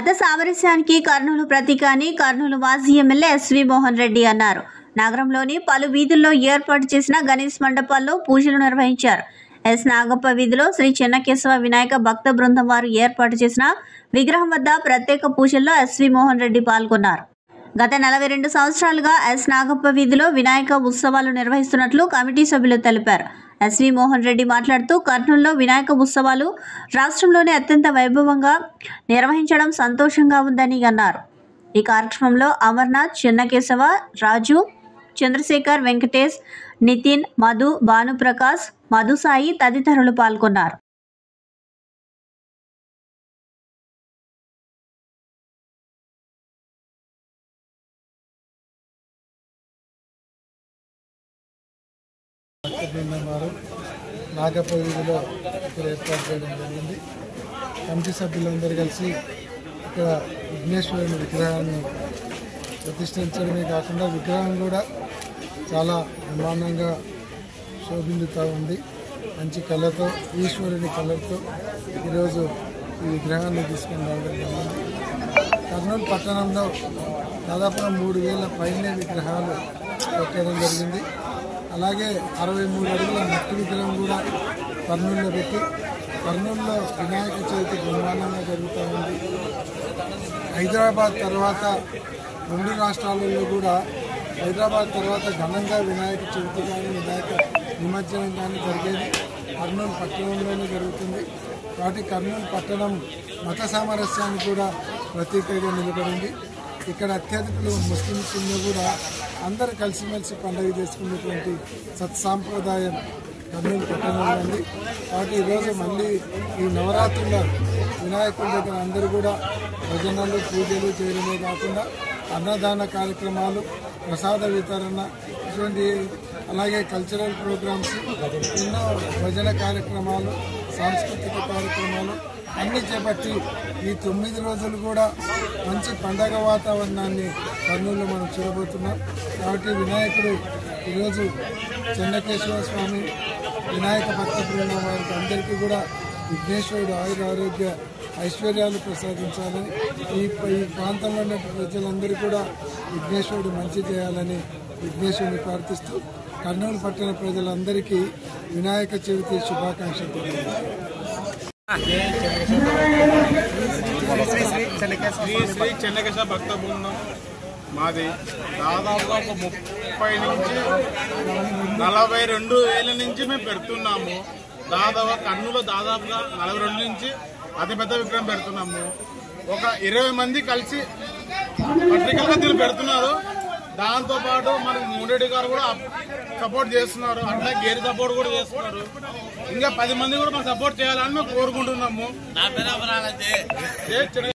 మత సామరస్యానికి కర్నూలు ప్రతీక అని కర్నూలు మాజీ ఎమ్మెల్యే ఎస్వి మోహన్ రెడ్డి అన్నారు. నగరంలోని పలు వీధుల్లో ఏర్పాటు చేసిన గణేష్ మండపాల్లో పూజలు నిర్వహించారు. ఎస్ నాగప్ప వీధిలో శ్రీ చెన్నకేశవ వినాయక భక్త బృందం వారు ఏర్పాటు చేసిన విగ్రహం వద్ద ప్రత్యేక పూజల్లో ఎస్వి మోహన్ రెడ్డి పాల్గొన్నారు. గత 42 సంవత్సరాలుగా ఎస్ నాగప్ప వీధిలో వినాయక ఉత్సవాలు నిర్వహిస్తున్నట్లు కమిటీ సభ్యులు తెలిపారు. ఎస్వి మోహన్ రెడ్డి మాట్లాడుతూ కర్నూలులో వినాయక ఉత్సవాలు రాష్ట్రంలోనే అత్యంత వైభవంగా నిర్వహించడం సంతోషంగా ఉందని అన్నారు. ఈ కార్యక్రమంలో అమర్నాథ్, చెన్నకేశవ, రాజు, చంద్రశేఖర్, వెంకటేష్, నితిన్, మధు, భానుప్రకాష్, మధుసాయి తదితరులు పాల్గొన్నారు. వారు నాగప్ప వీధిలో ఇక్కడ ఏర్పాటు చేయడం జరిగింది. కమిటీ సభ్యులందరూ కలిసి ఇక్కడ విఘ్నేశ్వరుని విగ్రహాన్ని ప్రతిష్ఠించడమే కాకుండా విగ్రహం కూడా చాలా బ్రహ్మాండంగా శోభిల్లుతూ ఉంది. మంచి కళ్ళతో, ఈశ్వరుని కళ్ళతో ఈరోజు ఈ విగ్రహాన్ని తీసుకుని రావడం జరిగింది. కర్నూలు పట్టణంలో దాదాపుగా 3000 పైనే విగ్రహాలు పెట్టడం జరిగింది. అలాగే 63 అడుగుల మట్టి విగ్రహం కూడా కర్నూలులో పెట్టి కర్నూలులో వినాయక చవితి బ్రహ్మాండంగా జరుగుతూ ఉంది. హైదరాబాద్ తర్వాత 2 రాష్ట్రాలలో కూడా హైదరాబాద్ తర్వాత ఘనంగా వినాయక చవితి కానీ వినాయక నిమజ్జనం కానీ జరిగేది కర్నూలు పట్టణంలోనే జరుగుతుంది. కాబట్టి కర్నూలు పట్టణం మత సామరస్యానికి కూడా ప్రతీకగా నిలబడింది. ఇక్కడ అత్యధికులు ముస్లిమ్స్ కూడా అందరూ కలిసిమెలిసి పండుగ చేసుకునేటువంటి సత్సాంప్రదాయం కర్నూలు పట్టణంలో ఉంది. కాబట్టి ఈరోజు మళ్ళీ ఈ నవరాత్రుల వినాయకుడి దగ్గర అందరూ కూడా భజనలు, పూజలు చేయడమే కాకుండా అన్నదాన కార్యక్రమాలు, ప్రసాద వితరణ, ఇటువంటి అలాగే కల్చరల్ ప్రోగ్రామ్స్, ఎన్నో భజన కార్యక్రమాలు, సాంస్కృతిక కార్యక్రమాలు అన్నీ చేపట్టి ఈ 9 రోజులు కూడా మంచి పండగ వాతావరణాన్ని కర్నూలులో మనం చూడబోతున్నాం. కాబట్టి వినాయకుడు ఈరోజు చెన్నకేశవ స్వామి వినాయక భక్త బృందం వారికి అందరికీ కూడా విఘ్నేశ్వరుడు ఆయుర ఆరోగ్య ఐశ్వర్యాలు ప్రసాదించాలని, ఈ ప్రాంతంలో ఉన్న ప్రజలందరూ కూడా విఘ్నేశ్వరుడు మంచి చేయాలని విఘ్నేశ్వరుని ప్రార్థిస్తూ కర్నూలు పట్టణ ప్రజలందరికీ వినాయక చవితి శుభాకాంక్షలు తెలియజేస్తారు. శ్రీ చెన్నకేశవ భక్త బృందం మాది దాదాపుగా ఒక 30 నుంచి 42 వేల నుంచి మేము పెడుతున్నాము. దాదాపు కర్నూలులో దాదాపుగా 42 నుంచి అతిపెద్ద విగ్రహం పెడుతున్నాము. ఒక 20 మంది కలిసి పత్రికలుగా దీన్ని పెడుతున్నారు. దాంతోపాటు మనకి మూడేడి గారు కూడా సపోర్ట్ చేస్తున్నారు. అట్లా గేరి సపోర్ట్ కూడా చేస్తున్నారు. ఇంకా 10 మంది కూడా మనం సపోర్ట్ చేయాలని మేము కోరుకుంటున్నాము.